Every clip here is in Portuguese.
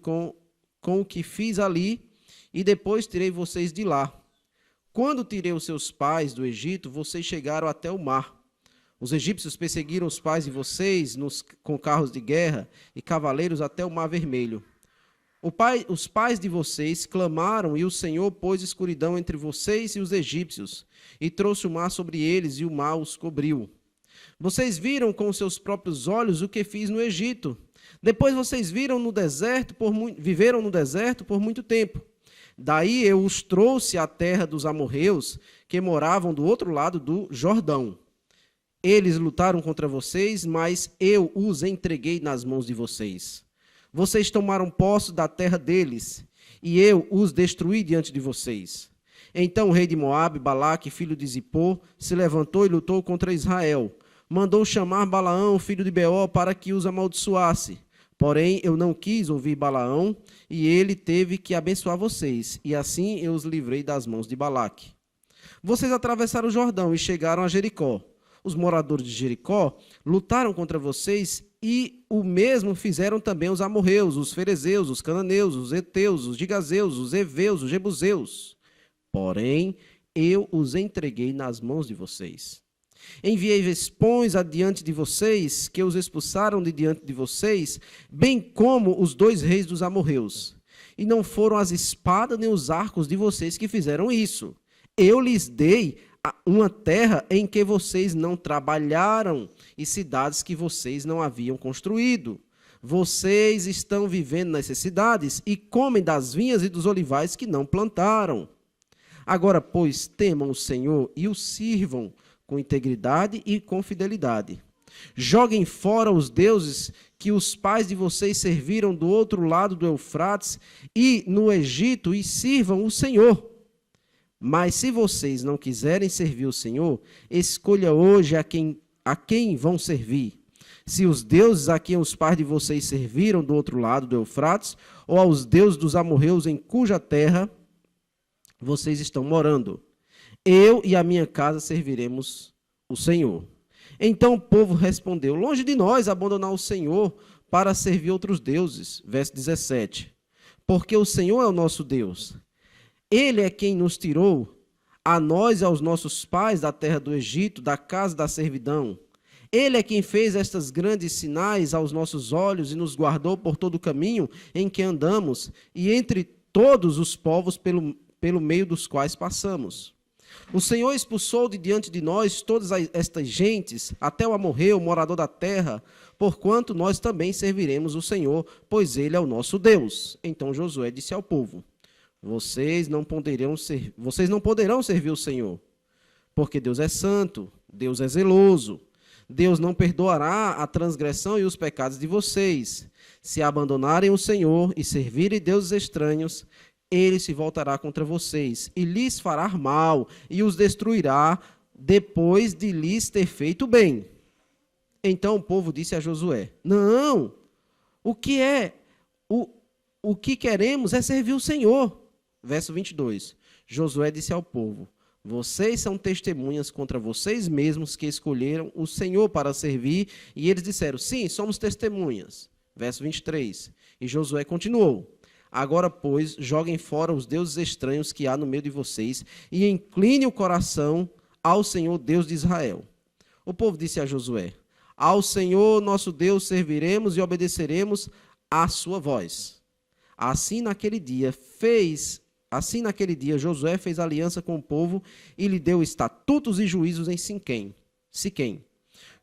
com o que fiz ali, e depois tirei vocês de lá. Quando tirei os seus pais do Egito, vocês chegaram até o mar. Os egípcios perseguiram os pais de vocês com carros de guerra e cavaleiros até o Mar Vermelho. Os pais de vocês clamaram, e o Senhor pôs escuridão entre vocês e os egípcios, e trouxe o mar sobre eles, e o mar os cobriu. Vocês viram com seus próprios olhos o que fiz no Egito. Depois vocês viveram no deserto por muito tempo. Daí eu os trouxe à terra dos amorreus, que moravam do outro lado do Jordão. Eles lutaram contra vocês, mas eu os entreguei nas mãos de vocês. Vocês tomaram posse da terra deles, e eu os destruí diante de vocês. Então o rei de Moabe, Balaque, filho de Zippor, se levantou e lutou contra Israel. Mandou chamar Balaão, filho de Beor, para que os amaldiçoasse. Porém, eu não quis ouvir Balaão, e ele teve que abençoar vocês, e assim eu os livrei das mãos de Balaque. Vocês atravessaram o Jordão e chegaram a Jericó. Os moradores de Jericó lutaram contra vocês, e o mesmo fizeram também os amorreus, os ferezeus, os cananeus, os heteus, os gigazeus, os heveus, os jebuseus. Porém, eu os entreguei nas mãos de vocês. Enviei vespões adiante de vocês, que os expulsaram de diante de vocês, bem como os 2 reis dos amorreus. E não foram as espadas nem os arcos de vocês que fizeram isso. Eu lhes dei uma terra em que vocês não trabalharam e cidades que vocês não haviam construído. Vocês estão vivendo necessidades e comem das vinhas e dos olivais que não plantaram. Agora, pois, temam o Senhor e o sirvam com integridade e com fidelidade. Joguem fora os deuses que os pais de vocês serviram do outro lado do Eufrates e no Egito, e sirvam o Senhor. Mas se vocês não quiserem servir o Senhor, escolha hoje a quem vão servir. Se os deuses a quem os pais de vocês serviram do outro lado do Eufrates, ou aos deuses dos amorreus em cuja terra vocês estão morando. Eu e a minha casa serviremos o Senhor. Então o povo respondeu: longe de nós abandonar o Senhor para servir outros deuses. Verso 17. Porque o Senhor é o nosso Deus. Ele é quem nos tirou, a nós e aos nossos pais, da terra do Egito, da casa da servidão. Ele é quem fez estes grandes sinais aos nossos olhos e nos guardou por todo o caminho em que andamos e entre todos os povos pelo meio dos quais passamos. O Senhor expulsou de diante de nós todas estas gentes, até o amorreu, morador da terra, porquanto nós também serviremos o Senhor, pois Ele é o nosso Deus. Então Josué disse ao povo: Vocês não poderão servir o Senhor, porque Deus é santo, Deus é zeloso. Deus não perdoará a transgressão e os pecados de vocês. Se abandonarem o Senhor e servirem deuses estranhos, Ele se voltará contra vocês e lhes fará mal e os destruirá depois de lhes ter feito bem. Então o povo disse a Josué: Não, o que queremos é servir o Senhor. Verso 22. Josué disse ao povo: Vocês são testemunhas contra vocês mesmos que escolheram o Senhor para servir. E eles disseram: Sim, somos testemunhas. Verso 23. E Josué continuou: Agora, pois, joguem fora os deuses estranhos que há no meio de vocês e incline o coração ao Senhor Deus de Israel. O povo disse a Josué: Ao Senhor nosso Deus serviremos e obedeceremos à sua voz. Assim naquele dia Josué fez aliança com o povo e lhe deu estatutos e juízos em Siquém.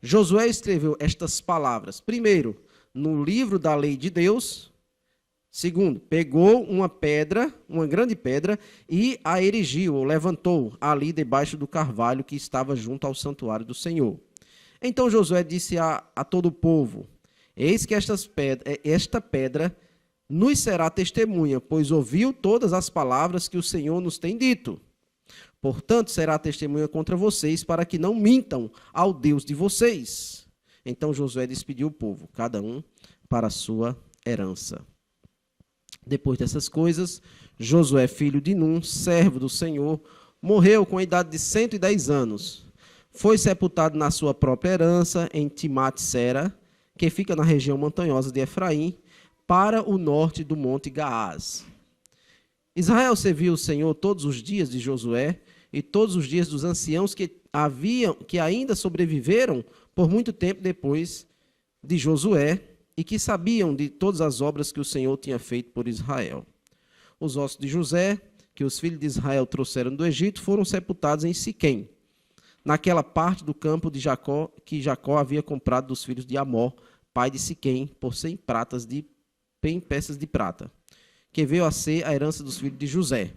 Josué escreveu estas palavras, primeiro, no livro da lei de Deus. Segundo, pegou uma grande pedra, e a erigiu, ou levantou, ali debaixo do carvalho que estava junto ao santuário do Senhor. Então Josué disse a todo o povo: Eis que esta pedra nos será testemunha, pois ouviu todas as palavras que o Senhor nos tem dito. Portanto, será testemunha contra vocês, para que não mintam ao Deus de vocês. Então Josué despediu o povo, cada um para a sua herança. Depois dessas coisas, Josué, filho de Num, servo do Senhor, morreu com a idade de 110 anos. Foi sepultado na sua própria herança, em Timnat-Sera, que fica na região montanhosa de Efraim, para o norte do monte Gaás. Israel serviu o Senhor todos os dias de Josué e todos os dias dos anciãos que ainda sobreviveram por muito tempo depois de Josué e que sabiam de todas as obras que o Senhor tinha feito por Israel. Os ossos de José, que os filhos de Israel trouxeram do Egito, foram sepultados em Siquém, naquela parte do campo de Jacó que Jacó havia comprado dos filhos de Amor, pai de Siquém, por 100 peças de prata, que veio a ser a herança dos filhos de José.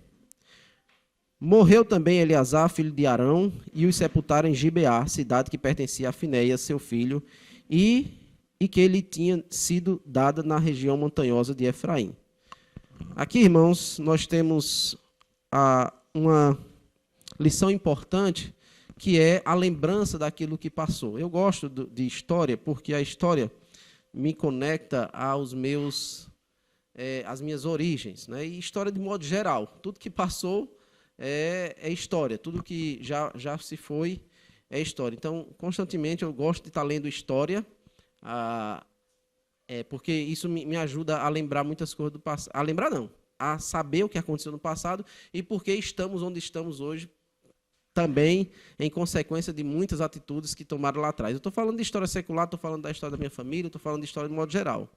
Morreu também Eleazar, filho de Arão, e os sepultaram em Gibeá, cidade que pertencia a Finéias, seu filho, e que ele tinha sido dada na região montanhosa de Efraim. Aqui, irmãos, nós temos uma lição importante, que é a lembrança daquilo que passou. Eu gosto de história, porque a história me conecta às minhas origens, né? E história de modo geral. Tudo que passou é história, tudo que já se foi é história. Então, constantemente eu gosto de estar lendo história, porque isso me ajuda a lembrar muitas coisas do passado. A lembrar não, a saber o que aconteceu no passado e por que estamos onde estamos hoje, também em consequência de muitas atitudes que tomaram lá atrás. Eu estou falando de história secular, estou falando da história da minha família, estou falando de história de modo geral.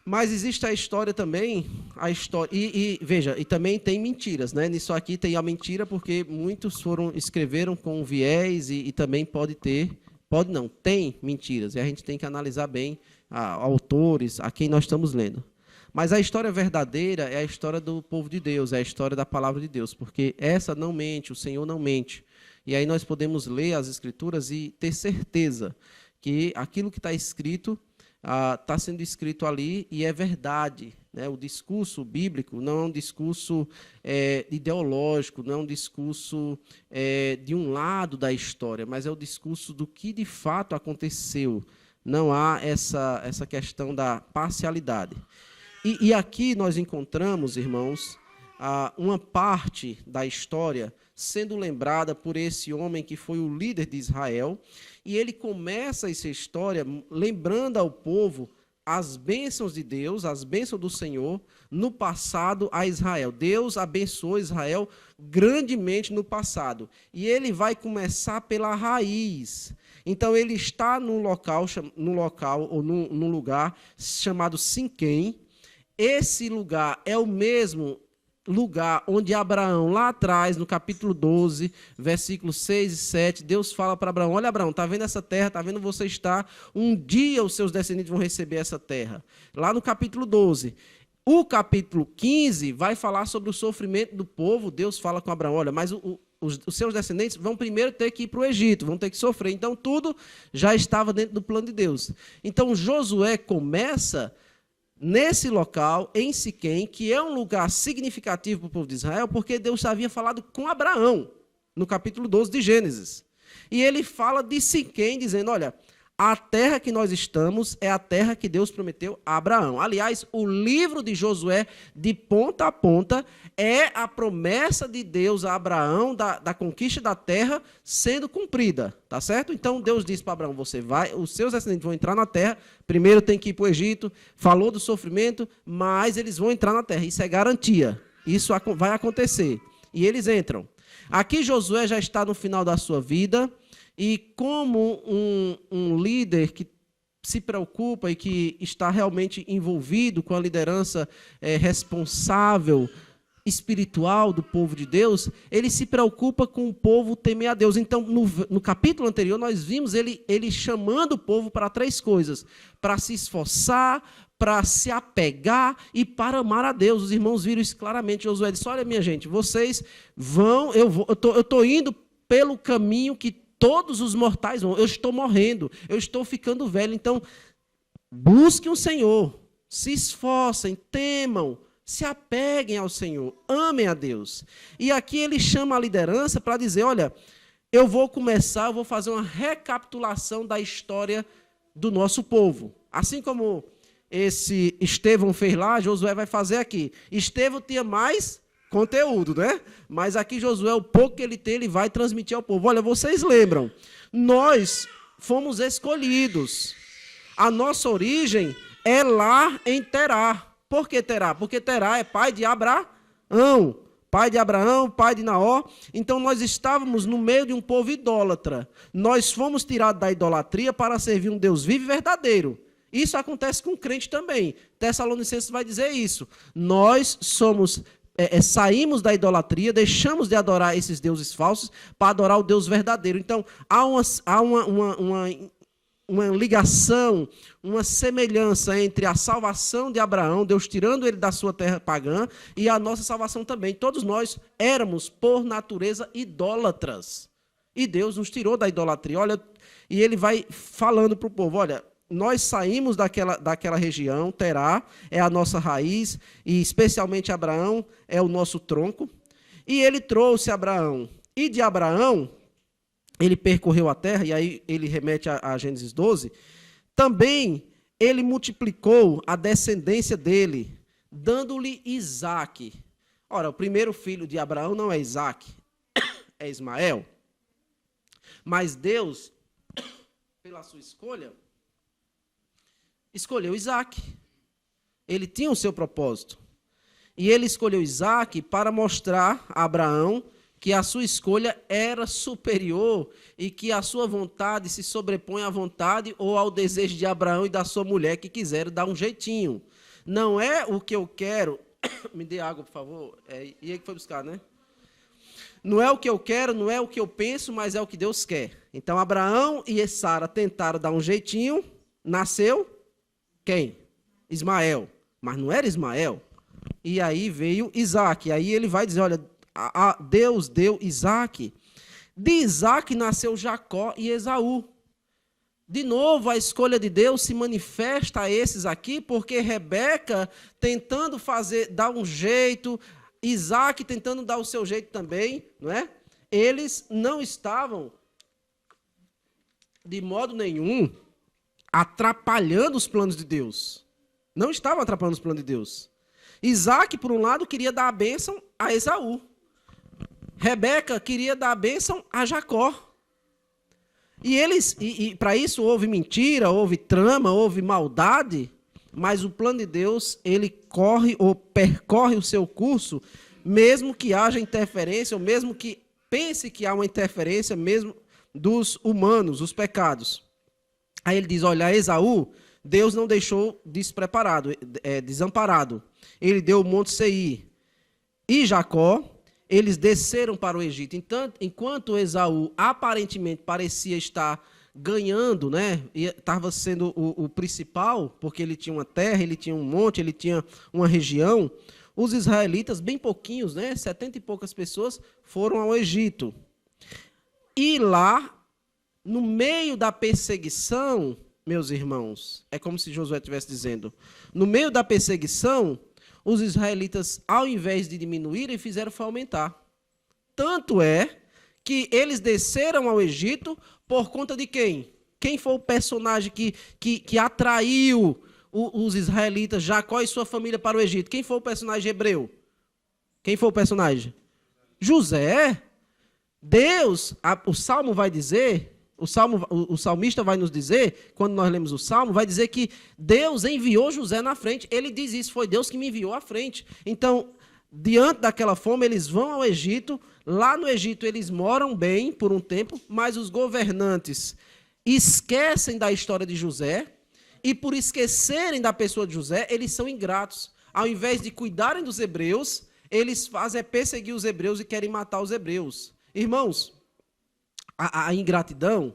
Mas existe a história também, veja, e também tem mentiras, né? Nisso aqui tem a mentira, porque muitos escreveram com viés e também tem mentiras, e a gente tem que analisar bem autores, a quem nós estamos lendo. Mas a história verdadeira é a história do povo de Deus, é a história da palavra de Deus, porque essa não mente, o Senhor não mente. E aí nós podemos ler as Escrituras e ter certeza que aquilo que está escrito está sendo escrito ali e é verdade, né? O discurso bíblico não é um discurso ideológico, não é um discurso de um lado da história, mas é o discurso do que de fato aconteceu. Não há essa questão da parcialidade. E aqui nós encontramos, irmãos, uma parte da história sendo lembrada por esse homem que foi o líder de Israel, e ele começa essa história lembrando ao povo as bênçãos de Deus, as bênçãos do Senhor, no passado a Israel. Deus abençoou Israel grandemente no passado. E ele vai começar pela raiz. Então, ele está num lugar chamado Siquém. Esse lugar é o mesmo lugar onde Abraão, lá atrás, no capítulo 12, versículos 6 e 7, Deus fala para Abraão: olha, Abraão, está vendo essa terra, está vendo você está, um dia os seus descendentes vão receber essa terra. Lá no capítulo 12. O capítulo 15 vai falar sobre o sofrimento do povo. Deus fala com Abraão: olha, mas os seus descendentes vão primeiro ter que ir para o Egito, vão ter que sofrer. Então, tudo já estava dentro do plano de Deus. Então, Josué começa nesse local, em Siquém, que é um lugar significativo para o povo de Israel, porque Deus havia falado com Abraão, no capítulo 12 de Gênesis. E ele fala de Siquém, dizendo: olha, a terra que nós estamos é a terra que Deus prometeu a Abraão. Aliás, o livro de Josué, de ponta a ponta, é a promessa de Deus a Abraão da conquista da terra sendo cumprida, tá certo? Então Deus disse para Abraão: você vai, os seus descendentes vão entrar na terra, primeiro tem que ir para o Egito, falou do sofrimento, mas eles vão entrar na terra, isso é garantia, isso vai acontecer. E eles entram. Aqui Josué já está no final da sua vida, e como um líder que se preocupa e que está realmente envolvido com a liderança responsável, espiritual do povo de Deus, ele se preocupa com o povo temer a Deus. Então, no capítulo anterior, nós vimos ele chamando o povo para 3 coisas: para se esforçar, para se apegar e para amar a Deus. Os irmãos viram isso claramente. Josué disse: olha, minha gente, vocês vão, eu estou indo pelo caminho que todos os mortais vão. Eu estou morrendo, eu estou ficando velho. Então, busquem o Senhor, se esforcem, temam, se apeguem ao Senhor, amem a Deus. E aqui ele chama a liderança para dizer: olha, eu vou fazer uma recapitulação da história do nosso povo. Assim como esse Estevão fez lá, Josué vai fazer aqui. Estevão tinha mais conteúdo, né? Mas aqui Josué, o pouco que ele tem, ele vai transmitir ao povo. Olha, vocês lembram, nós fomos escolhidos. A nossa origem é lá em Terá. Por que Terá? Porque Terá é pai de Abraão, pai de Naó. Então nós estávamos no meio de um povo idólatra. Nós fomos tirados da idolatria para servir um Deus vivo e verdadeiro. Isso acontece com o crente também. Tessalonicenses vai dizer isso. Nós saímos da idolatria, deixamos de adorar esses deuses falsos para adorar o Deus verdadeiro. Então há uma ligação, uma semelhança entre a salvação de Abraão, Deus tirando ele da sua terra pagã, e a nossa salvação também. Todos nós éramos, por natureza, idólatras. E Deus nos tirou da idolatria. Olha, e ele vai falando para o povo, olha, nós saímos daquela região, Terá é a nossa raiz, e especialmente Abraão é o nosso tronco, e ele trouxe Abraão. E de Abraão, ele percorreu a terra, e aí ele remete a Gênesis 12, também ele multiplicou a descendência dele, dando-lhe Isaque. Ora, o primeiro filho de Abraão não é Isaque, é Ismael. Mas Deus, pela sua escolha, escolheu Isaque. Ele tinha o seu propósito. E ele escolheu Isaque para mostrar a Abraão que a sua escolha era superior e que a sua vontade se sobrepõe à vontade ou ao desejo de Abraão e da sua mulher que quiseram dar um jeitinho. Não é o que eu quero... Me dê água, por favor. E aí que foi buscar, né? Não é o que eu quero, não é o que eu penso, mas é o que Deus quer. Então, Abraão e Sara tentaram dar um jeitinho. Nasceu quem? Ismael. Mas não era Ismael. E aí veio Isaque. Aí ele vai dizer, olha... Deus deu Isaque. De Isaque nasceu Jacó e Esaú. De novo, a escolha de Deus se manifesta a esses aqui, porque Rebeca tentando dar um jeito, Isaque tentando dar o seu jeito também, não é? Eles não estavam, de modo nenhum, atrapalhando os planos de Deus. Não estavam atrapalhando os planos de Deus. Isaque, por um lado, queria dar a bênção a Esaú. Rebeca queria dar a bênção a Jacó. E para isso houve mentira, houve trama, houve maldade, mas o plano de Deus, ele corre ou percorre o seu curso, mesmo que haja interferência, ou mesmo que pense que há uma interferência mesmo dos humanos, os pecados. Aí ele diz, olha, Esaú, Deus não deixou desamparado. Ele deu o Monte Seir. E Jacó, eles desceram para o Egito. Então, enquanto Esaú aparentemente parecia estar ganhando, né, e estava sendo o principal, porque ele tinha uma terra, ele tinha um monte, ele tinha uma região, os israelitas, bem pouquinhos, né, 70 e poucas pessoas, foram ao Egito. E lá, no meio da perseguição, meus irmãos, é como se Josué estivesse dizendo, no meio da perseguição, os israelitas, ao invés de diminuírem, fizeram foi aumentar. Tanto é que eles desceram ao Egito por conta de quem? Quem foi o personagem que atraiu os israelitas, Jacó e sua família para o Egito? Quem foi o personagem hebreu? Quem foi o personagem? José. Deus, o Salmo vai dizer... O salmista vai nos dizer, quando nós lemos o Salmo, vai dizer que Deus enviou José na frente. Ele diz isso, foi Deus que me enviou à frente. Então, diante daquela fome, eles vão ao Egito. Lá no Egito, eles moram bem por um tempo, mas os governantes esquecem da história de José, e por esquecerem da pessoa de José, eles são ingratos. Ao invés de cuidarem dos hebreus, eles fazem perseguir os hebreus e querem matar os hebreus. Irmãos, a ingratidão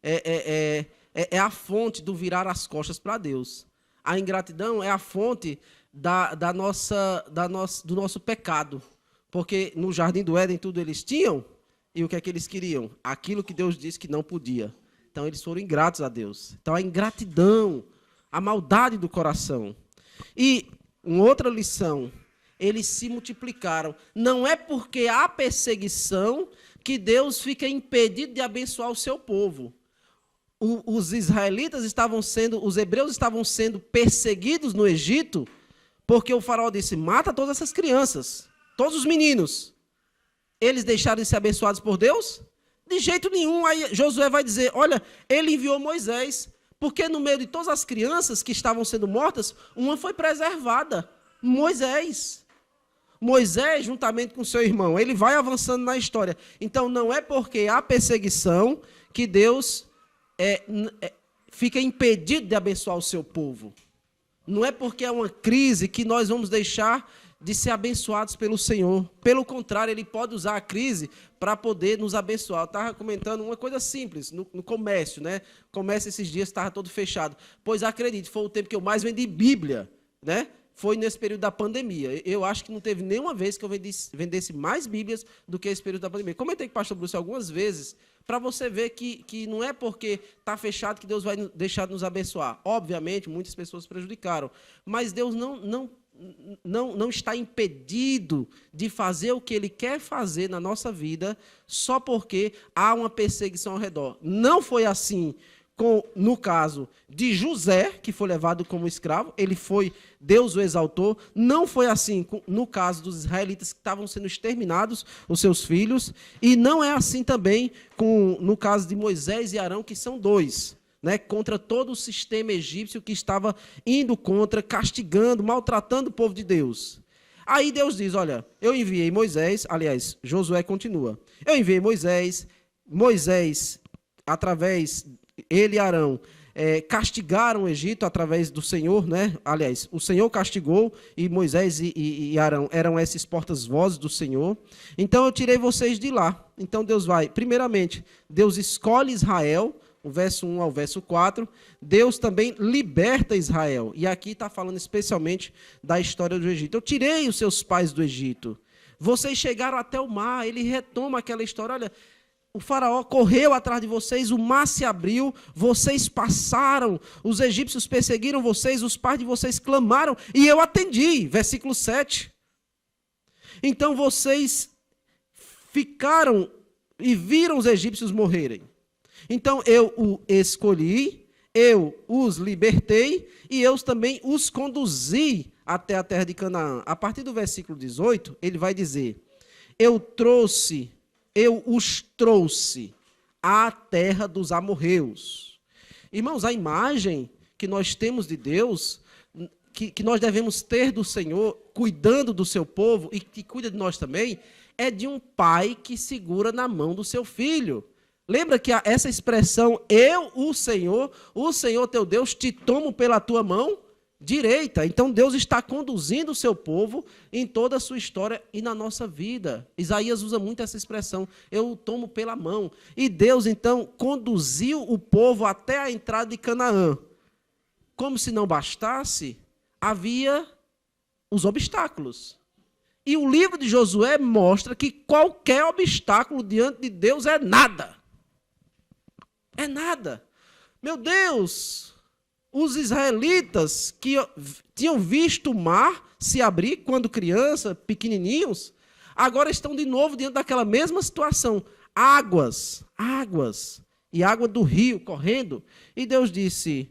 é a fonte do virar as costas para Deus. A ingratidão é a fonte do nosso pecado. Porque no Jardim do Éden tudo eles tinham, e o que é que eles queriam? Aquilo que Deus disse que não podia. Então eles foram ingratos a Deus. Então a ingratidão, a maldade do coração. E uma outra lição, eles se multiplicaram. Não é porque há perseguição que Deus fica impedido de abençoar o seu povo. Os israelitas os hebreus estavam sendo perseguidos no Egito, porque o faraó disse, mata todas essas crianças, todos os meninos. Eles deixaram de ser abençoados por Deus? De jeito nenhum. Aí Josué vai dizer, olha, ele enviou Moisés Porque no meio de todas as crianças que estavam sendo mortas, uma foi preservada, Moisés. Moisés, juntamente com seu irmão, ele vai avançando na história. Então, não é porque há perseguição que Deus fica impedido de abençoar o seu povo. Não é porque é uma crise que nós vamos deixar de ser abençoados pelo Senhor. Pelo contrário, Ele pode usar a crise para poder nos abençoar. Eu estava comentando uma coisa simples, no comércio, né? O comércio esses dias estava todo fechado. Pois acredite, foi o tempo que eu mais vendi Bíblia, né? Foi nesse período da pandemia. Eu acho que não teve nenhuma vez que eu vendesse mais Bíblias do que esse período da pandemia. Comentei com o pastor Bruce algumas vezes, para você ver que não é porque está fechado que Deus vai deixar de nos abençoar. Obviamente, muitas pessoas se prejudicaram, mas Deus não está impedido de fazer o que Ele quer fazer na nossa vida só porque há uma perseguição ao redor. Não foi assim no caso de José, que foi levado como escravo, Deus o exaltou. Não foi assim no caso dos israelitas que estavam sendo exterminados, os seus filhos, e não é assim também no caso de Moisés e Arão, que são dois, né, contra todo o sistema egípcio que estava indo contra, castigando, maltratando o povo de Deus. Aí Deus diz, olha, eu enviei Moisés, aliás, Josué continua, eu enviei Moisés, através ele e Arão castigaram o Egito através do Senhor, né? Aliás, o Senhor castigou e Moisés e Arão eram esses portas-vozes do Senhor. Então eu tirei vocês de lá. Então Deus primeiramente, Deus escolhe Israel, o verso 1 ao verso 4. Deus também liberta Israel. E aqui está falando especialmente da história do Egito. Eu tirei os seus pais do Egito. Vocês chegaram até o mar. Ele retoma aquela história, olha, o faraó correu atrás de vocês, o mar se abriu, vocês passaram, os egípcios perseguiram vocês, os pais de vocês clamaram, e eu atendi. Versículo 7. Então vocês ficaram e viram os egípcios morrerem. Então eu o escolhi, eu os libertei, e eu também os conduzi até a terra de Canaã. A partir do versículo 18, ele vai dizer, eu os trouxe à terra dos amorreus. Irmãos, a imagem que nós temos de Deus, que nós devemos ter do Senhor, cuidando do seu povo, e que cuida de nós também, é de um pai que segura na mão do seu filho. Lembra que essa expressão, eu, o Senhor teu Deus, te tomo pela tua mão direita. Então Deus está conduzindo o seu povo em toda a sua história e na nossa vida. Isaías usa muito essa expressão, eu o tomo pela mão. E Deus então conduziu o povo até a entrada de Canaã. Como se não bastasse, havia os obstáculos. E o livro de Josué mostra que qualquer obstáculo diante de Deus é nada. É nada. Meu Deus! Os israelitas que tinham visto o mar se abrir quando criança, pequenininhos, agora estão de novo diante daquela mesma situação. Águas, e água do rio correndo. E Deus disse,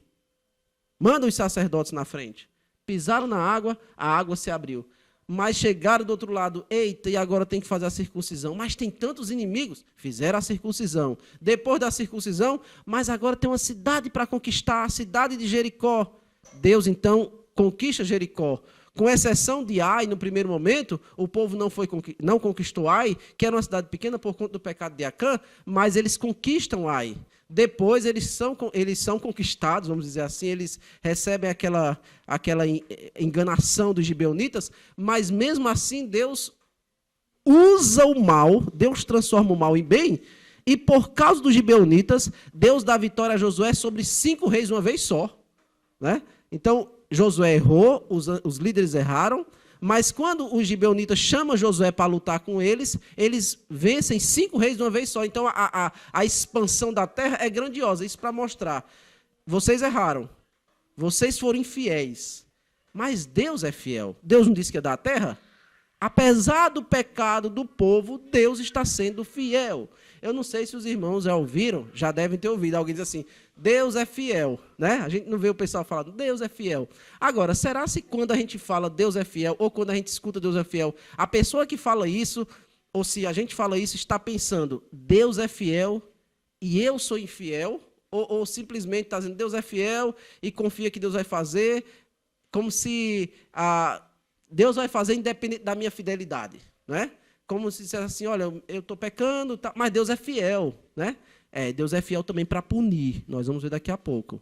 manda os sacerdotes na frente. Pisaram na água, a água se abriu. Mas chegaram do outro lado, eita, e agora tem que fazer a circuncisão. Mas tem tantos inimigos. Fizeram a circuncisão. Depois da circuncisão, mas agora tem uma cidade para conquistar, a cidade de Jericó. Deus, então, conquista Jericó. Com exceção de Ai, no primeiro momento, o povo não conquistou Ai, que era uma cidade pequena por conta do pecado de Acã, mas eles conquistam Ai. Depois eles são conquistados, vamos dizer assim, eles recebem aquela enganação dos gibeonitas, mas mesmo assim Deus usa o mal, Deus transforma o mal em bem, e por causa dos gibeonitas, Deus dá vitória a Josué sobre 5 reis uma vez só. Né? Então, Josué errou, os líderes erraram, mas quando os gibeonitas chamam Josué para lutar com eles, eles vencem 5 reis de uma vez só. Então, a expansão da terra é grandiosa. Isso para mostrar. Vocês erraram. Vocês foram infiéis. Mas Deus é fiel. Deus não disse que ia dar a terra? Apesar do pecado do povo, Deus está sendo fiel. Eu não sei se os irmãos já ouviram, já devem ter ouvido. Alguém diz assim, Deus é fiel, né? A gente não vê o pessoal falando, Deus é fiel. Agora, será se quando a gente fala Deus é fiel, ou quando a gente escuta Deus é fiel, a pessoa que fala isso, ou se a gente fala isso, está pensando, Deus é fiel e eu sou infiel? ou simplesmente está dizendo, Deus é fiel e confia que Deus vai fazer, como se Deus vai fazer independente da minha fidelidade, né? Como se dissesse assim, olha, eu estou pecando, tá, mas Deus é fiel, né? Deus é fiel também para punir, nós vamos ver daqui a pouco.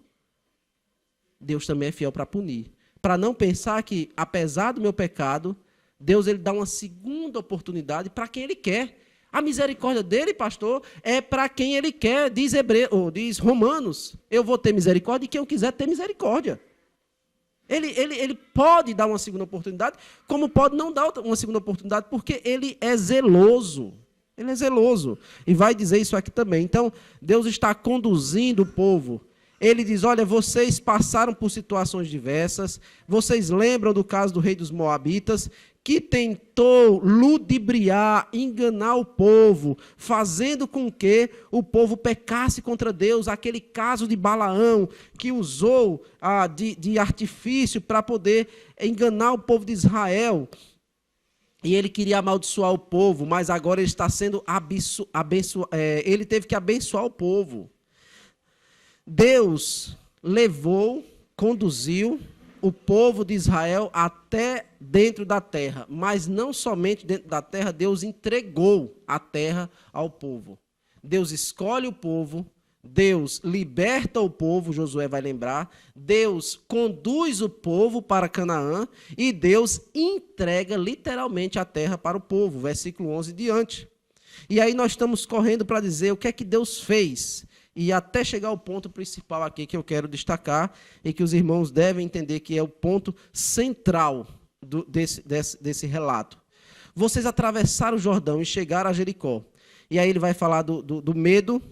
Deus também é fiel para punir. Para não pensar que, apesar do meu pecado, Deus ele dá uma segunda oportunidade para quem Ele quer. A misericórdia dele, pastor, é para quem Ele quer, diz Romanos. Eu vou ter misericórdia de quem eu quiser ter misericórdia. Ele pode dar uma segunda oportunidade, como pode não dar uma segunda oportunidade, porque Ele é zeloso. Ele é zeloso. E vai dizer isso aqui também. Então, Deus está conduzindo o povo. Ele diz, olha, vocês passaram por situações diversas, vocês lembram do caso do rei dos Moabitas, que tentou ludibriar, enganar o povo, fazendo com que o povo pecasse contra Deus, aquele caso de Balaão, que usou de artifício para poder enganar o povo de Israel, e ele queria amaldiçoar o povo, mas agora ele está sendo ele teve que abençoar o povo. Deus conduziu o povo de Israel até dentro da terra, mas não somente dentro da terra, Deus entregou a terra ao povo. Deus escolhe o povo, Deus liberta o povo, Josué vai lembrar, Deus conduz o povo para Canaã e Deus entrega literalmente a terra para o povo, versículo 11 diante. E aí nós estamos correndo para dizer o que é que Deus fez. E até chegar ao ponto principal aqui que eu quero destacar e que os irmãos devem entender que é o ponto central desse relato. Vocês atravessaram o Jordão e chegaram a Jericó. E aí ele vai falar do medo.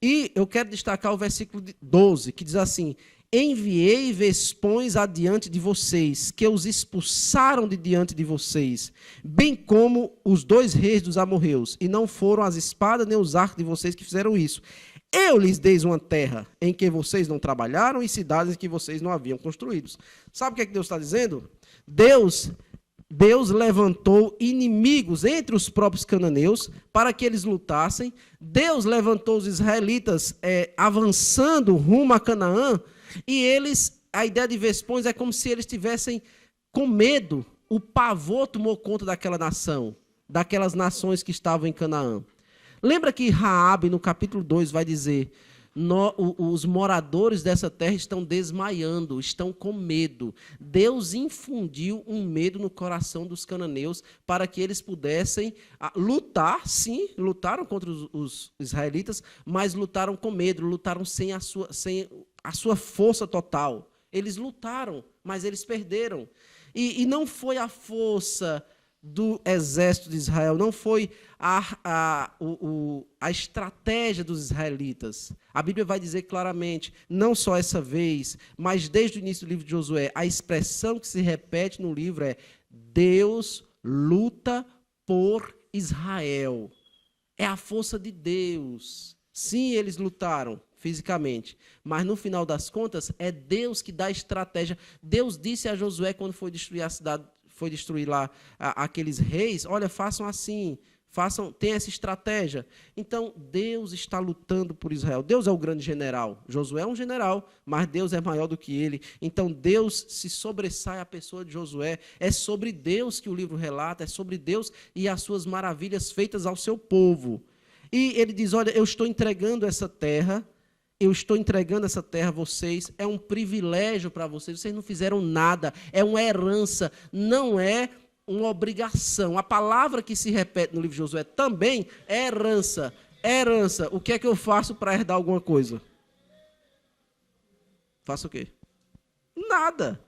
E eu quero destacar o versículo 12, que diz assim, enviei vespões adiante de vocês, que os expulsaram de diante de vocês, bem como os 2 reis dos amorreus, e não foram as espadas nem os arcos de vocês que fizeram isso. Eu lhes dei uma terra em que vocês não trabalharam e cidades em que vocês não haviam construído. Sabe o que é que Deus está dizendo? Deus levantou inimigos entre os próprios cananeus para que eles lutassem. Deus levantou os israelitas avançando rumo a Canaã e a ideia de vespões é como se eles estivessem com medo. O pavor tomou conta daquela nação, daquelas nações que estavam em Canaã. Lembra que Raabe, no capítulo 2, vai dizer, os moradores dessa terra estão desmaiando, estão com medo. Deus infundiu um medo no coração dos cananeus para que eles pudessem lutar, sim, lutaram contra os israelitas, mas lutaram com medo, lutaram sem a sua força total. Eles lutaram, mas eles perderam. E não foi a força do exército de Israel, não foi a estratégia dos israelitas. A Bíblia vai dizer claramente, não só essa vez, mas desde o início do livro de Josué, a expressão que se repete no livro é Deus luta por Israel. É a força de Deus. Sim, eles lutaram fisicamente, mas no final das contas é Deus que dá a estratégia. Deus disse a Josué quando foi destruir a cidade, foi destruir lá aqueles reis, olha, façam assim, tem essa estratégia. Então, Deus está lutando por Israel. Deus é o grande general. Josué é um general, mas Deus é maior do que ele. Então, Deus se sobressai à pessoa de Josué. É sobre Deus que o livro relata, é sobre Deus e as suas maravilhas feitas ao seu povo. E ele diz, olha, eu estou entregando essa terra a vocês, é um privilégio para vocês não fizeram nada, é uma herança, não é uma obrigação. A palavra que se repete no livro de Josué também é herança. Herança, o que é que eu faço para herdar alguma coisa? Faço o quê? Nada.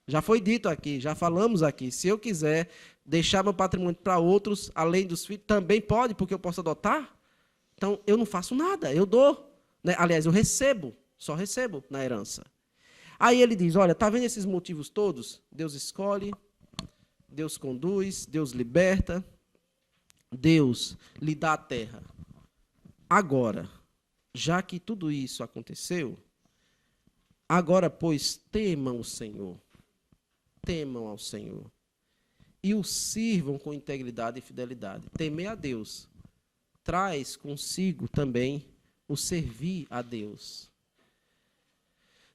Já foi dito aqui, já falamos aqui, se eu quiser deixar meu patrimônio para outros, além dos filhos, também pode, porque eu posso adotar. Então, eu não faço nada, eu dou. Né? Aliás, eu recebo, só recebo na herança. Aí ele diz, olha, está vendo esses motivos todos? Deus escolhe, Deus conduz, Deus liberta, Deus lhe dá a terra. Agora, já que tudo isso aconteceu, agora, pois, temam o Senhor. Temam ao Senhor. E o sirvam com integridade e fidelidade. Temer a Deus traz consigo também o servir a Deus.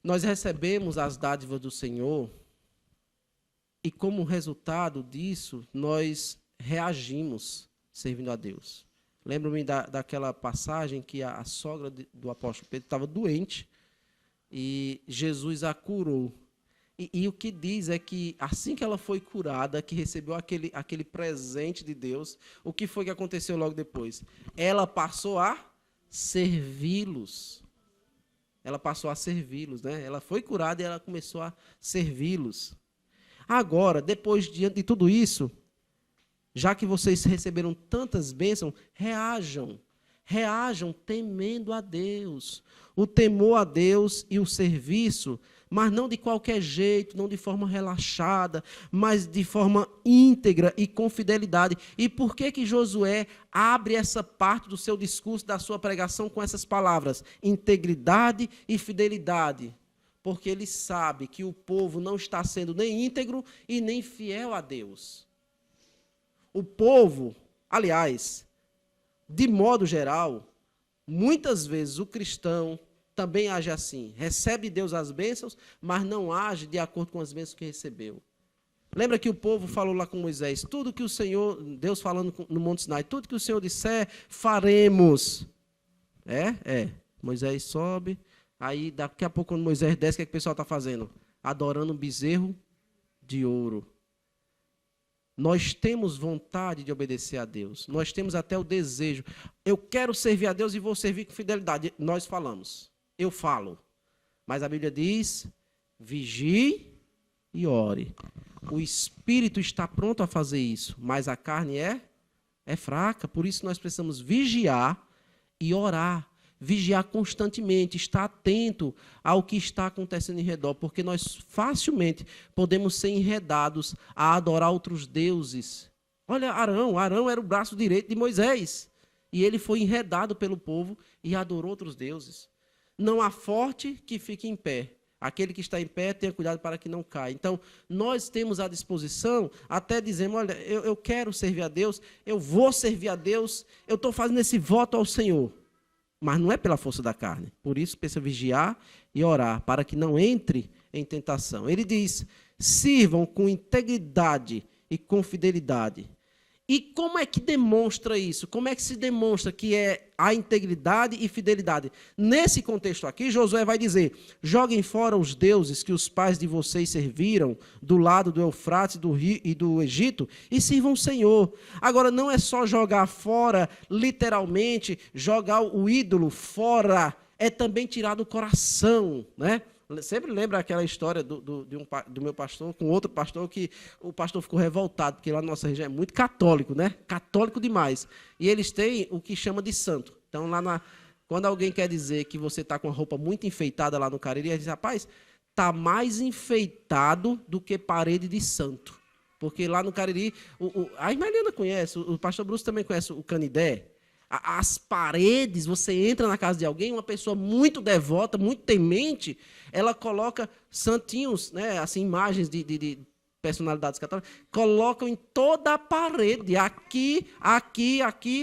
Nós recebemos as dádivas do Senhor e, como resultado disso, nós reagimos servindo a Deus. Lembro-me daquela passagem que a sogra do apóstolo Pedro estava doente e Jesus a curou. E o que diz é que assim que ela foi curada, que recebeu aquele presente de Deus, o que foi que aconteceu logo depois? Ela passou a servi-los. Ela passou a servi-los, né? Ela foi curada e ela começou a servi-los. Agora, depois, diante de tudo isso, já que vocês receberam tantas bênçãos, reajam. Reajam temendo a Deus. O temor a Deus e o serviço, mas não de qualquer jeito, não de forma relaxada, mas de forma íntegra e com fidelidade. E por que Josué abre essa parte do seu discurso, da sua pregação com essas palavras? Integridade e fidelidade. Porque ele sabe que o povo não está sendo nem íntegro e nem fiel a Deus. O povo, aliás, de modo geral, muitas vezes o cristão também age assim. Recebe Deus as bênçãos, mas não age de acordo com as bênçãos que recebeu. Lembra que o povo falou lá com Moisés, tudo que o Senhor, Deus falando no Monte Sinai, tudo que o Senhor disser, faremos. Moisés sobe, aí daqui a pouco quando Moisés desce, o que o pessoal está fazendo? Adorando um bezerro de ouro. Nós temos vontade de obedecer a Deus. Nós temos até o desejo. Eu quero servir a Deus e vou servir com fidelidade. Nós falamos. Eu falo. Mas a Bíblia diz, vigie e ore. O Espírito está pronto a fazer isso, mas a carne é fraca. Por isso nós precisamos vigiar e orar. Vigiar constantemente, estar atento ao que está acontecendo em redor, porque nós facilmente podemos ser enredados a adorar outros deuses. Olha, Arão era o braço direito de Moisés, e ele foi enredado pelo povo e adorou outros deuses. Não há forte que fique em pé. Aquele que está em pé, tenha cuidado para que não caia. Então, nós temos à disposição, até dizemos, olha, eu quero servir a Deus, eu vou servir a Deus, eu estou fazendo esse voto ao Senhor. Mas não é pela força da carne. Por isso, precisa vigiar e orar, para que não entre em tentação. Ele diz, sirvam com integridade e com fidelidade. E como é que demonstra isso? Como é que se demonstra que é a integridade e fidelidade? Nesse contexto aqui, Josué vai dizer, joguem fora os deuses que os pais de vocês serviram do lado do Eufrates do Rio e do Egito e sirvam o Senhor. Agora, não é só jogar fora, literalmente, jogar o ídolo fora, é também tirar do coração, né? Sempre lembra aquela história do meu pastor com outro pastor, que o pastor ficou revoltado, porque lá na nossa região é muito católico, né? Católico demais. E eles têm o que chama de santo. Então, quando alguém quer dizer que você está com a roupa muito enfeitada lá no Cariri, ele diz, rapaz, está mais enfeitado do que parede de santo. Porque lá no Cariri, a Ismaeliana conhece, o pastor Bruce também conhece o Canidé. As paredes, você entra na casa de alguém, uma pessoa muito devota, muito temente, ela coloca santinhos, né, assim, imagens de personalidades católicas, colocam em toda a parede, aqui,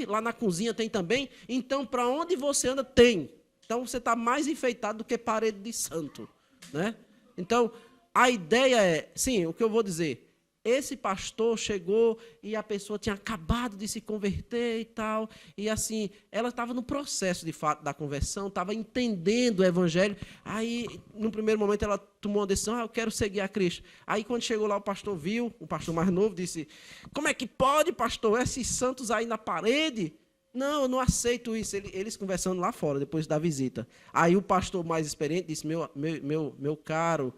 lá na cozinha tem também, então para onde você anda tem. Então você está mais enfeitado do que parede de santo, né? Então a ideia é, sim, o que eu vou dizer, esse pastor chegou e a pessoa tinha acabado de se converter e tal, e assim, ela estava no processo, de fato, da conversão, estava entendendo o evangelho, aí, no primeiro momento, ela tomou uma decisão, eu quero seguir a Cristo. Aí, quando chegou lá, o pastor viu, o pastor mais novo, disse, como é que pode, pastor, esses santos aí na parede? Não, eu não aceito isso. Eles conversando lá fora, depois da visita. Aí, o pastor mais experiente disse, meu caro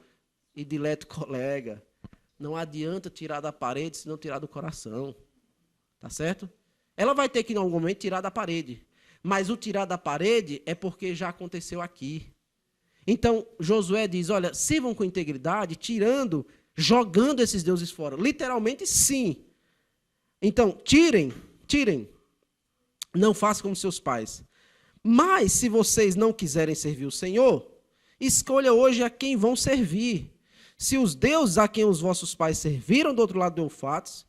e dileto colega, não adianta tirar da parede se não tirar do coração. Tá certo? Ela vai ter que, em algum momento, tirar da parede. Mas o tirar da parede é porque já aconteceu aqui. Então, Josué diz, olha, sirvam com integridade, jogando esses deuses fora. Literalmente, sim. Então, tirem. Não façam como seus pais. Mas, se vocês não quiserem servir o Senhor, escolha hoje a quem vão servir. Se os deuses a quem os vossos pais serviram do outro lado do Eufrates,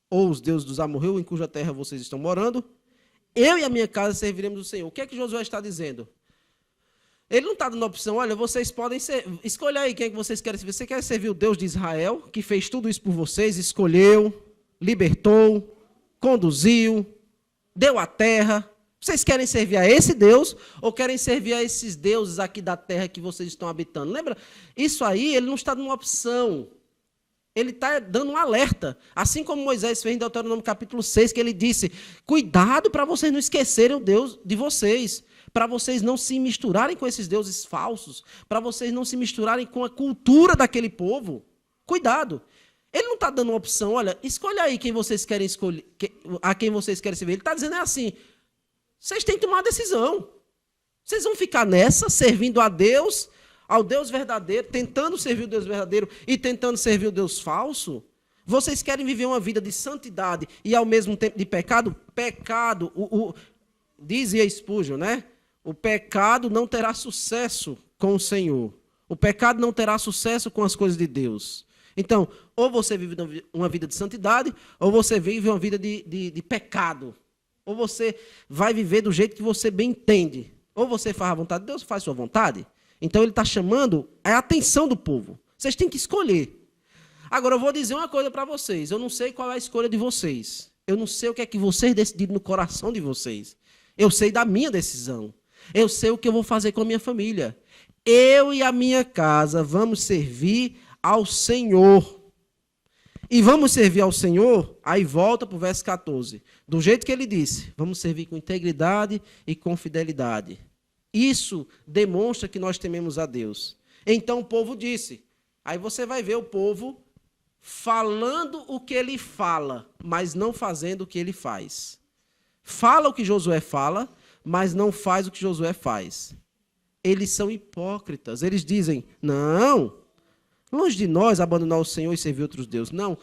ou os deuses dos amorreus em cuja terra vocês estão morando, eu e a minha casa serviremos o Senhor. O que é que Josué está dizendo? Ele não está dando opção, olha, vocês podem escolher aí quem é que vocês querem servir. Você quer servir o Deus de Israel, que fez tudo isso por vocês, escolheu, libertou, conduziu, deu a terra. Vocês querem servir a esse Deus ou querem servir a esses deuses aqui da terra que vocês estão habitando? Lembra? Isso aí, ele não está dando uma opção. Ele está dando um alerta. Assim como Moisés fez em Deuteronômio capítulo 6, que ele disse, cuidado para vocês não esquecerem o Deus de vocês, para vocês não se misturarem com esses deuses falsos, para vocês não se misturarem com a cultura daquele povo. Cuidado. Ele não está dando uma opção, olha, escolha aí quem vocês querem escolher, a quem vocês querem servir. Ele está dizendo assim, vocês têm que tomar uma decisão. Vocês vão ficar nessa, servindo a Deus, ao Deus verdadeiro, tentando servir o Deus verdadeiro e tentando servir o Deus falso? Vocês querem viver uma vida de santidade e ao mesmo tempo de pecado? Pecado, dizia Spurgeon, né? O pecado não terá sucesso com o Senhor. O pecado não terá sucesso com as coisas de Deus. Então, ou você vive uma vida de santidade, ou você vive uma vida de pecado. Ou você vai viver do jeito que você bem entende. Ou você faz a vontade de Deus, ou faz a sua vontade. Então, ele está chamando a atenção do povo. Vocês têm que escolher. Agora, eu vou dizer uma coisa para vocês. Eu não sei qual é a escolha de vocês. Eu não sei o que é que vocês decidiram no coração de vocês. Eu sei da minha decisão. Eu sei o que eu vou fazer com a minha família. Eu e a minha casa vamos servir ao Senhor. E vamos servir ao Senhor, aí volta para o verso 14. Do jeito que ele disse, vamos servir com integridade e com fidelidade. Isso demonstra que nós tememos a Deus. Então o povo disse. Aí você vai ver o povo falando o que ele fala, mas não fazendo o que ele faz. Fala o que Josué fala, mas não faz o que Josué faz. Eles são hipócritas. Eles dizem, não, longe de nós abandonar o Senhor e servir outros deuses. Não,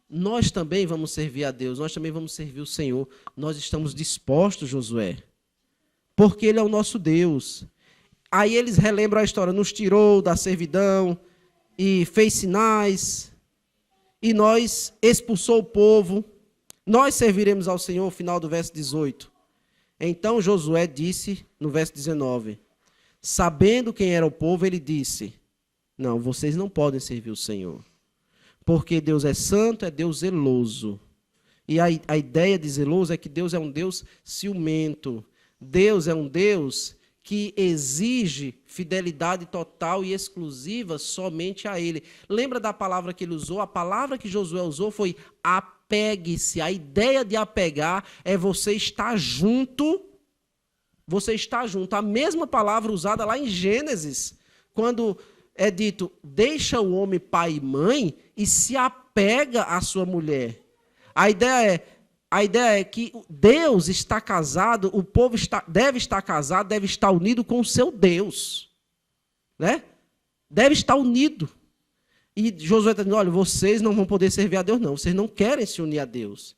nós também vamos servir a Deus, nós também vamos servir o Senhor. Nós estamos dispostos, Josué, porque Ele é o nosso Deus. Aí eles relembram a história, nos tirou da servidão e fez sinais, e nós expulsou o povo. Nós serviremos ao Senhor, final do verso 18. Então Josué disse, no verso 19, sabendo quem era o povo, ele disse, não, vocês não podem servir o Senhor, porque Deus é santo, é Deus zeloso. E a ideia de zeloso é que Deus é um Deus ciumento. Deus é um Deus que exige fidelidade total e exclusiva somente a Ele. Lembra da palavra que ele usou? A palavra que Josué usou foi apegue-se. A ideia de apegar é você estar junto. Você está junto. A mesma palavra usada lá em Gênesis, quando é dito, deixa o homem pai e mãe e se apega à sua mulher. A ideia é que Deus está casado, o povo deve estar casado, deve estar unido com o seu Deus. Né? Deve estar unido. E Josué está dizendo, olha, vocês não vão poder servir a Deus, não. Vocês não querem se unir a Deus.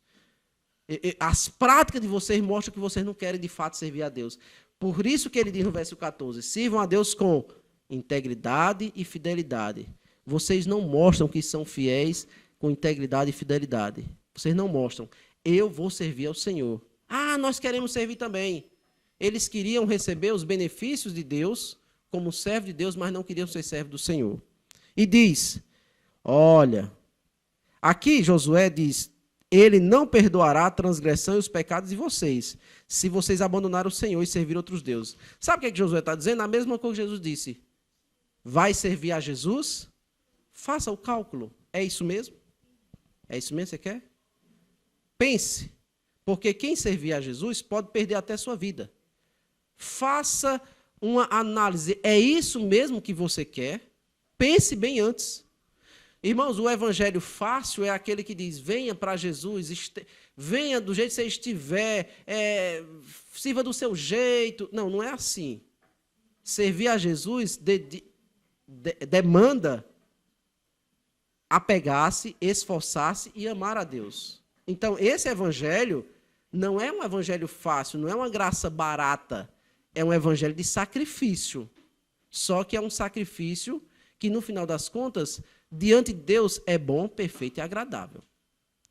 As práticas de vocês mostram que vocês não querem, de fato, servir a Deus. Por isso que ele diz no verso 14, sirvam a Deus com integridade e fidelidade. Vocês não mostram que são fiéis com integridade e fidelidade. Vocês não mostram. Eu vou servir ao Senhor. Ah, nós queremos servir também. Eles queriam receber os benefícios de Deus como servo de Deus, mas não queriam ser servo do Senhor. E diz, olha, aqui Josué diz, ele não perdoará a transgressão e os pecados de vocês, se vocês abandonarem o Senhor e servir outros deuses. Sabe o que Josué está dizendo? A mesma coisa que Jesus disse. Vai servir a Jesus? Faça o cálculo. É isso mesmo? É isso mesmo que você quer? Pense, porque quem servir a Jesus pode perder até sua vida. Faça uma análise. É isso mesmo que você quer? Pense bem antes. Irmãos, o evangelho fácil é aquele que diz, venha para Jesus, venha do jeito que você estiver, sirva do seu jeito. Não, não é assim. Servir a Jesus demanda apegar-se, esforçar-se e amar a Deus. Então, esse evangelho não é um evangelho fácil, não é uma graça barata, é um evangelho de sacrifício. Só que é um sacrifício que, no final das contas, diante de Deus é bom, perfeito e agradável.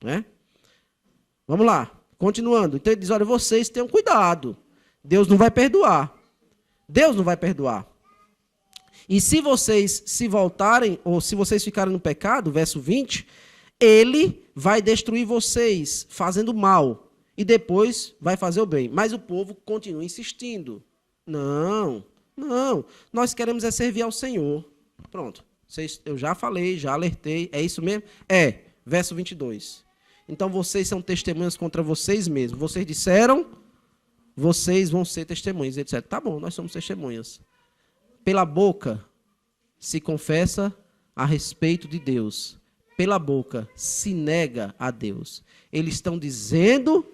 Né? Vamos lá. Continuando. Então ele diz, olha, vocês tenham cuidado. Deus não vai perdoar. Deus não vai perdoar. E se vocês se voltarem, ou se vocês ficarem no pecado, verso 20, ele vai destruir vocês, fazendo mal. E depois vai fazer o bem. Mas o povo continua insistindo. Não, nós queremos é servir ao Senhor. Pronto. Eu já falei, já alertei. É isso mesmo? É. Verso 22. Então vocês são testemunhas contra vocês mesmos. Vocês disseram, vocês vão ser testemunhas. Ele disse, tá bom, nós somos testemunhas. Pela boca se confessa a respeito de Deus. Pela boca se nega a Deus. Eles estão dizendo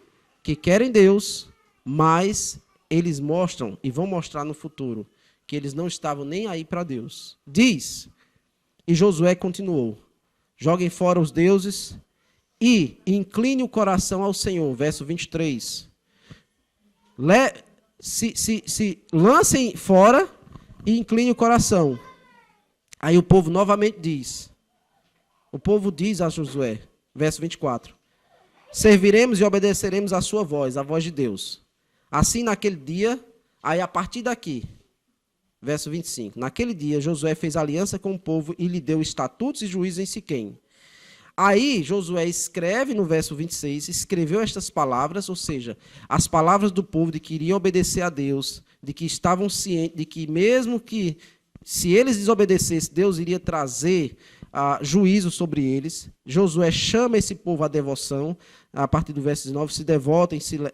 que querem Deus, mas eles mostram, e vão mostrar no futuro, que eles não estavam nem aí para Deus. Diz, e Josué continuou, joguem fora os deuses e incline o coração ao Senhor. Verso 23. Se lancem fora e incline o coração. Aí o povo novamente diz. O povo diz a Josué, verso 24. Serviremos e obedeceremos a sua voz, a voz de Deus. Assim naquele dia, aí a partir daqui, verso 25. Naquele dia Josué fez aliança com o povo e lhe deu estatutos e juízos em Siquém. Aí Josué escreve no verso 26, escreveu estas palavras, ou seja, as palavras do povo de que iriam obedecer a Deus, de que estavam cientes, de que mesmo que se eles desobedecessem, Deus iria trazer juízo sobre eles. Josué chama esse povo à devoção, a partir do verso 19,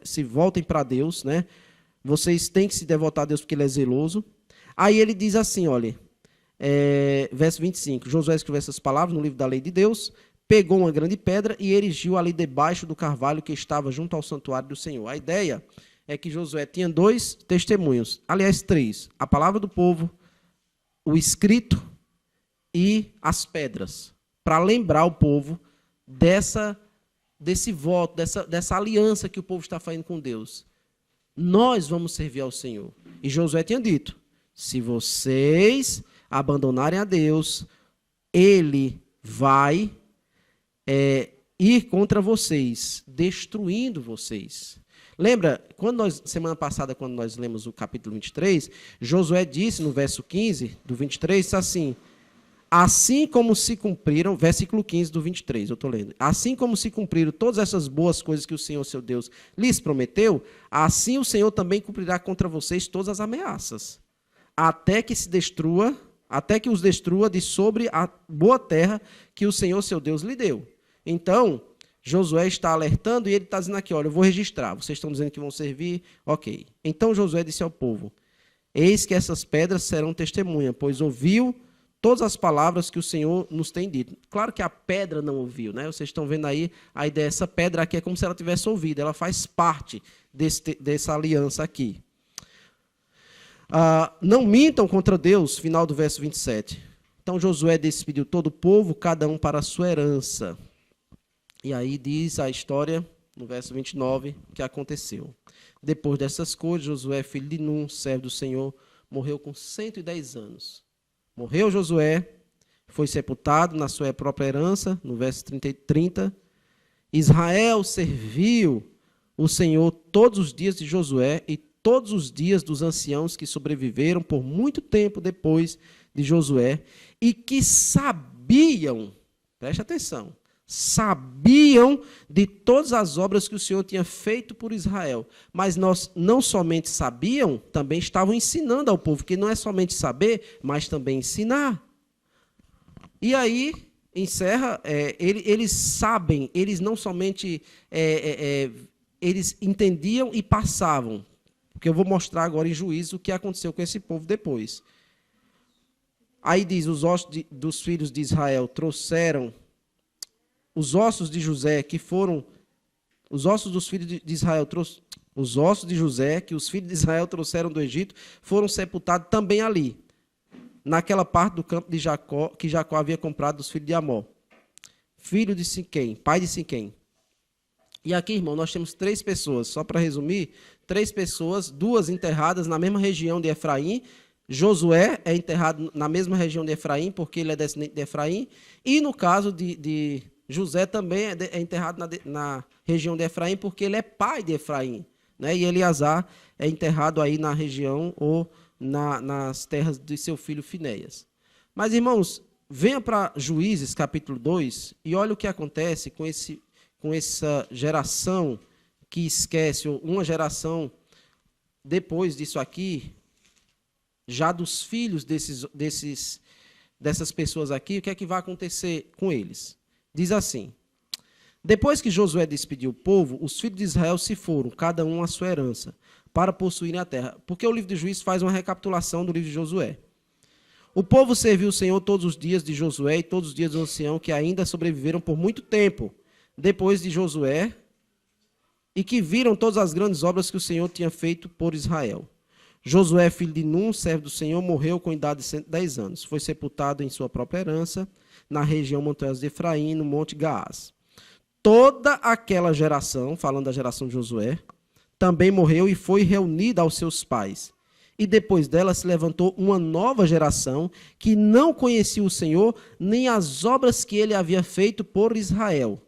se voltem para Deus, né? Vocês têm que se devotar a Deus porque Ele é zeloso. Aí ele diz assim, olha, verso 25, Josué escreveu essas palavras no livro da lei de Deus, pegou uma grande pedra e erigiu ali debaixo do carvalho que estava junto ao santuário do Senhor. A ideia é que Josué tinha 2 testemunhos, aliás 3, a palavra do povo, o escrito e as pedras, para lembrar o povo desse voto, dessa aliança que o povo está fazendo com Deus. Nós vamos servir ao Senhor. E Josué tinha dito, se vocês abandonarem a Deus, Ele vai ir contra vocês, destruindo vocês. Lembra, semana passada, quando nós lemos o capítulo 23, Josué disse no verso 15 do 23, assim, assim como se cumpriram, versículo 15 do 23, eu estou lendo, assim como se cumpriram todas essas boas coisas que o Senhor, seu Deus, lhes prometeu, assim o Senhor também cumprirá contra vocês todas as ameaças, até que os destrua de sobre a boa terra que o Senhor, seu Deus, lhe deu. Então, Josué está alertando e ele está dizendo aqui, olha, eu vou registrar, vocês estão dizendo que vão servir, ok. Então Josué disse ao povo, eis que essas pedras serão testemunha, pois ouviu todas as palavras que o Senhor nos tem dito. Claro que a pedra não ouviu, né? Vocês estão vendo aí a ideia, essa pedra aqui é como se ela tivesse ouvido, ela faz parte dessa aliança aqui. Não mintam contra Deus, final do verso 27. Então Josué despediu todo o povo, cada um para a sua herança. E aí diz a história, no verso 29, que aconteceu. Depois dessas coisas, Josué, filho de Nun, servo do Senhor, morreu com 110 anos. Morreu Josué, foi sepultado na sua própria herança, no verso 30. Israel serviu o Senhor todos os dias de Josué e todos os dias dos anciãos que sobreviveram por muito tempo depois de Josué e que sabiam, preste atenção, sabiam de todas as obras que o Senhor tinha feito por Israel. Mas nós não somente sabiam, também estavam ensinando ao povo, que não é somente saber, mas também ensinar. E aí, encerra, eles sabem, eles não somente, eles entendiam e passavam, porque eu vou mostrar agora em Juízo o que aconteceu com esse povo depois. Aí diz, os ossos dos filhos de Israel trouxeram os ossos de José, que foram os ossos dos filhos de Israel, os ossos de José, que os filhos de Israel trouxeram do Egito, foram sepultados também ali, naquela parte do campo de Jacó, que Jacó havia comprado dos filhos de Amor, filho de Siquém, pai de Siquém. E aqui, irmão, nós temos 3 pessoas, só para resumir, 3 pessoas, 2 enterradas na mesma região de Efraim. Josué é enterrado na mesma região de Efraim, porque ele é descendente de Efraim. E no caso de José também é enterrado na região de Efraim, porque ele é pai de Efraim, né? E Eleazar é enterrado aí na região ou nas terras de seu filho Finéias. Mas, irmãos, venha para Juízes, capítulo 2, e olha o que acontece com essa geração que esquece, ou uma geração depois disso aqui, já dos filhos dessas pessoas aqui, o que é que vai acontecer com eles? Diz assim: depois que Josué despediu o povo, os filhos de Israel se foram, cada um à sua herança, para possuírem a terra. Porque o livro de Juízes faz uma recapitulação do livro de Josué. O povo serviu o Senhor todos os dias de Josué e todos os dias do ancião, que ainda sobreviveram por muito tempo, depois de Josué, e que viram todas as grandes obras que o Senhor tinha feito por Israel. Josué, filho de Num, servo do Senhor, morreu com idade de 110 anos. Foi sepultado em sua própria herança, na região montanhosa de Efraim, no Monte Gaás. Toda aquela geração, falando da geração de Josué, também morreu e foi reunida aos seus pais. E depois dela se levantou uma nova geração que não conhecia o Senhor, nem as obras que ele havia feito por Israel.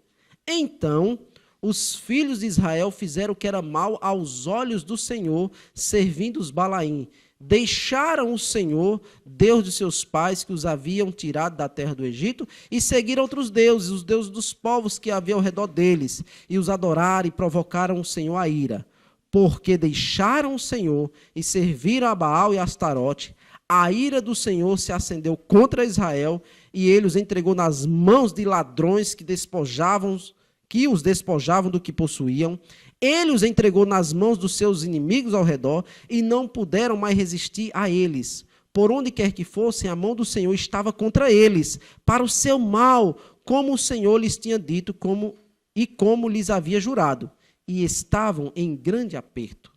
Então, os filhos de Israel fizeram o que era mal aos olhos do Senhor, servindo os Balaim. Deixaram o Senhor, Deus de seus pais, que os haviam tirado da terra do Egito, e seguiram outros deuses, os deuses dos povos que havia ao redor deles, e os adoraram e provocaram o Senhor a ira. Porque deixaram o Senhor e serviram a Baal e a Astarote, a ira do Senhor se acendeu contra Israel, e ele os entregou nas mãos de ladrões que os despojavam do que possuíam. Ele os entregou nas mãos dos seus inimigos ao redor, e não puderam mais resistir a eles. Por onde quer que fossem, a mão do Senhor estava contra eles, para o seu mal, como o Senhor lhes tinha dito, como lhes havia jurado. E estavam em grande aperto.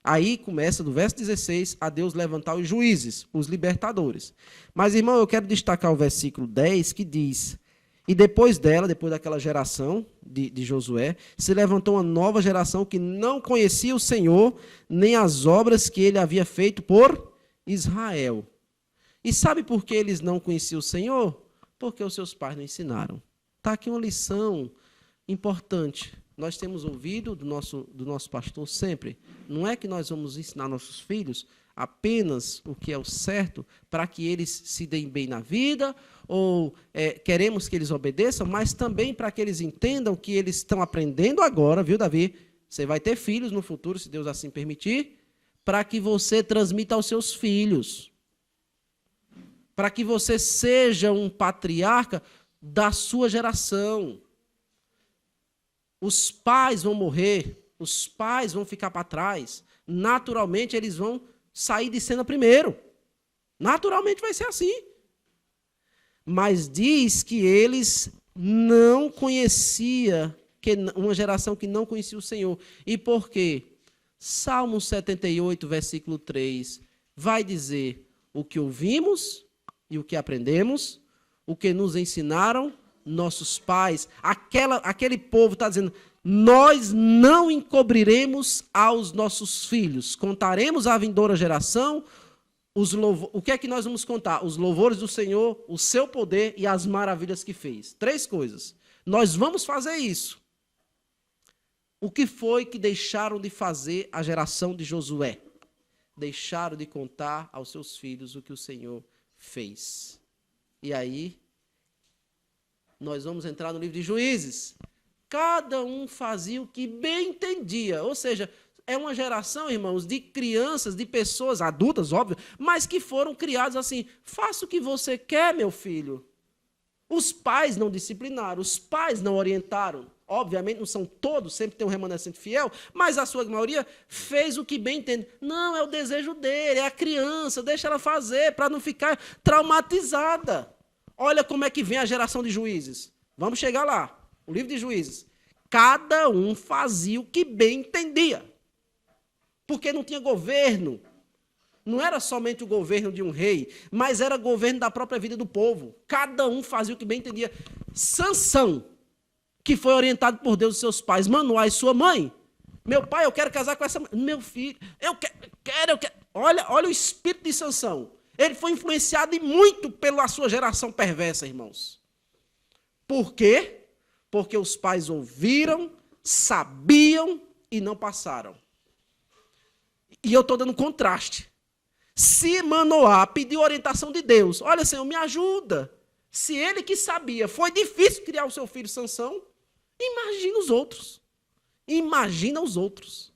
Aí começa, do verso 16, a Deus levantar os juízes, os libertadores. Mas, irmão, eu quero destacar o versículo 10, que diz: e depois daquela geração de Josué, se levantou uma nova geração que não conhecia o Senhor, nem as obras que ele havia feito por Israel. E sabe por que eles não conheciam o Senhor? Porque os seus pais não ensinaram. Está aqui uma lição importante. Nós temos ouvido do nosso pastor sempre. Não é que nós vamos ensinar nossos filhos apenas o que é o certo para que eles se deem bem na vida, ou queremos que eles obedeçam, mas também para que eles entendam que eles estão aprendendo agora, viu, Davi? Você vai ter filhos no futuro, se Deus assim permitir, para que você transmita aos seus filhos. Para que você seja um patriarca da sua geração. Os pais vão morrer, os pais vão ficar para trás. Naturalmente, eles vão sair de cena primeiro. Naturalmente vai ser assim. Mas diz que eles não conheciam, uma geração que não conhecia o Senhor. E por quê? Salmo 78, versículo 3, vai dizer: o que ouvimos e o que aprendemos, o que nos ensinaram nossos pais, aquele povo está dizendo: nós não encobriremos aos nossos filhos, contaremos à vindoura geração o que é que nós vamos contar? Os louvores do Senhor, o seu poder e as maravilhas que fez. 3 coisas. Nós vamos fazer isso. O que foi que deixaram de fazer a geração de Josué? Deixaram de contar aos seus filhos o que o Senhor fez. E aí nós vamos entrar no livro de Juízes. Cada um fazia o que bem entendia. Ou seja, é uma geração, irmãos, de crianças, de pessoas adultas, óbvio, mas que foram criados assim: faça o que você quer, meu filho. Os pais não disciplinaram, os pais não orientaram. Obviamente não são todos, sempre tem um remanescente fiel, mas a sua maioria fez o que bem entende. Não, é o desejo dele, é a criança, deixa ela fazer para não ficar traumatizada. Olha como é que vem a geração de juízes. Vamos chegar lá. O livro de Juízes. Cada um fazia o que bem entendia. Porque não tinha governo. Não era somente o governo de um rei, mas era governo da própria vida do povo. Cada um fazia o que bem entendia. Sansão, que foi orientado por Deus e seus pais, Manoá e sua mãe. Meu pai, eu quero casar com essa mãe. Meu filho, eu quero. Olha o espírito de Sansão. Ele foi influenciado e muito pela sua geração perversa, irmãos. Por quê? Porque os pais ouviram, sabiam e não passaram. E eu estou dando contraste. Se Manoá pediu orientação de Deus, olha, Senhor, me ajuda. Se ele que sabia, foi difícil criar o seu filho Sansão, imagina os outros. Imagina os outros.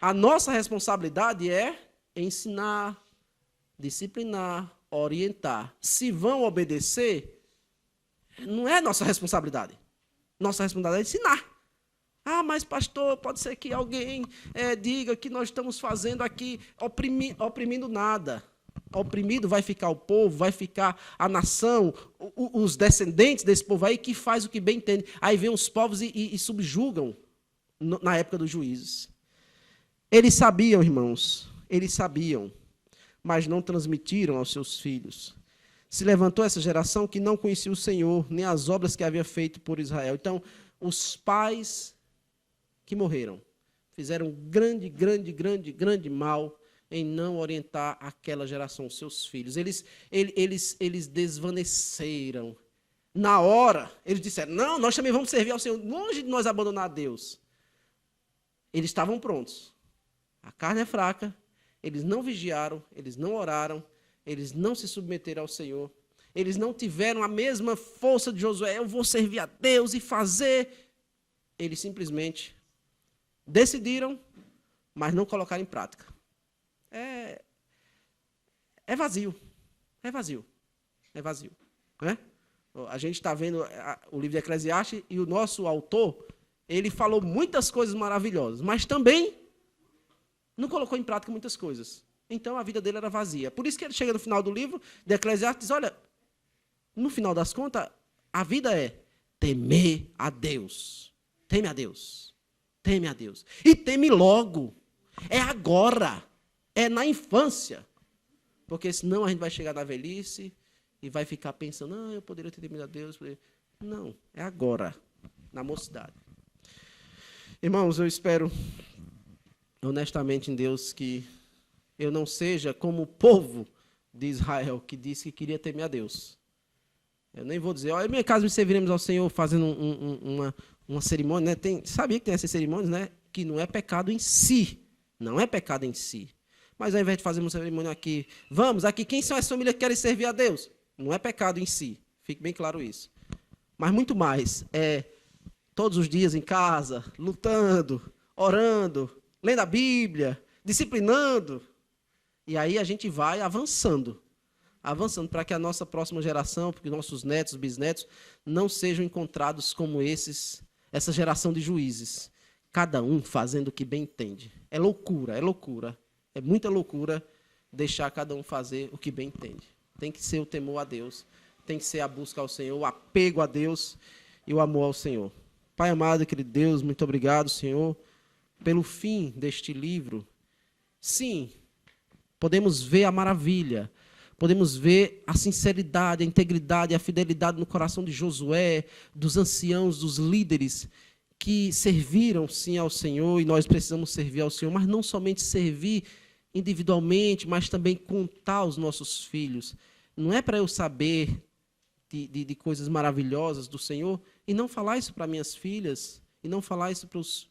A nossa responsabilidade é ensinar, disciplinar, orientar. Se vão obedecer, não é nossa responsabilidade. Nossa responsabilidade é ensinar. Ah, mas pastor, pode ser que alguém diga que nós estamos fazendo aqui, oprimindo nada. Oprimido vai ficar o povo, vai ficar a nação, os descendentes desse povo aí que faz o que bem entende. Aí vem os povos e subjugam na época dos juízes. Eles sabiam, irmãos, eles sabiam, mas não transmitiram aos seus filhos. Se levantou essa geração que não conhecia o Senhor, nem as obras que havia feito por Israel. Então, os pais que morreram fizeram grande mal em não orientar aquela geração, os seus filhos. Eles desvaneceram. Na hora, eles disseram, não, nós também vamos servir ao Senhor, longe de nós abandonar a Deus. Eles estavam prontos. A carne é fraca, eles não vigiaram, eles não oraram, eles não se submeteram ao Senhor, eles não tiveram a mesma força de Josué, eu vou servir a Deus e fazer. Eles simplesmente decidiram, mas não colocaram em prática. É vazio. É vazio. É vazio. Né? A gente está vendo o livro de Eclesiastes e o nosso autor, ele falou muitas coisas maravilhosas, mas também não colocou em prática muitas coisas. Então, a vida dele era vazia. Por isso que ele chega no final do livro de Eclesiastes e diz, olha, no final das contas, a vida é temer a Deus. Teme a Deus. Teme a Deus. E teme logo. É agora. É na infância. Porque senão a gente vai chegar na velhice e vai ficar pensando, não, eu poderia ter temido a Deus. Não, é agora, na mocidade. Irmãos, eu espero honestamente em Deus que eu não seja como o povo de Israel que disse que queria temer a Deus. Eu nem vou dizer, olha, em minha casa me serviremos ao Senhor fazendo uma cerimônia, né? Sabia que tem essas cerimônias, né? Que não é pecado em si. Não é pecado em si. Mas ao invés de fazer uma cerimônia aqui, vamos, aqui, quem são as famílias que querem servir a Deus? Não é pecado em si. Fique bem claro isso. Mas muito mais, todos os dias em casa, lutando, orando, lendo a Bíblia, disciplinando. E aí a gente vai avançando para que a nossa próxima geração, porque nossos netos, bisnetos, não sejam encontrados como essa geração de juízes. Cada um fazendo o que bem entende. É loucura, é loucura. É muita loucura deixar cada um fazer o que bem entende. Tem que ser o temor a Deus, tem que ser a busca ao Senhor, o apego a Deus e o amor ao Senhor. Pai amado, querido Deus, muito obrigado, Senhor, pelo fim deste livro. Sim, podemos ver a maravilha, podemos ver a sinceridade, a integridade, a fidelidade no coração de Josué, dos anciãos, dos líderes, que serviram, sim, ao Senhor, e nós precisamos servir ao Senhor, mas não somente servir individualmente, mas também contar aos nossos filhos. Não é para eu saber de coisas maravilhosas do Senhor e não falar isso para minhas filhas, e não falar isso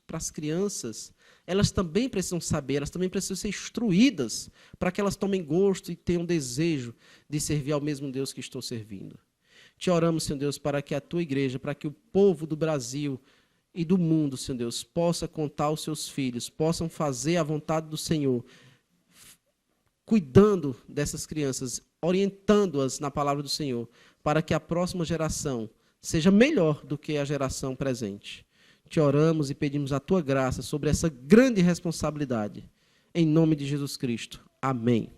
para as crianças. Elas também precisam saber, elas também precisam ser instruídas para que elas tomem gosto e tenham desejo de servir ao mesmo Deus que estou servindo. Te oramos, Senhor Deus, para que a tua igreja, para que o povo do Brasil e do mundo, Senhor Deus, possa contar aos seus filhos, possam fazer a vontade do Senhor, cuidando dessas crianças, orientando-as na palavra do Senhor, para que a próxima geração seja melhor do que a geração presente. Te oramos e pedimos a tua graça sobre essa grande responsabilidade. Em nome de Jesus Cristo. Amém.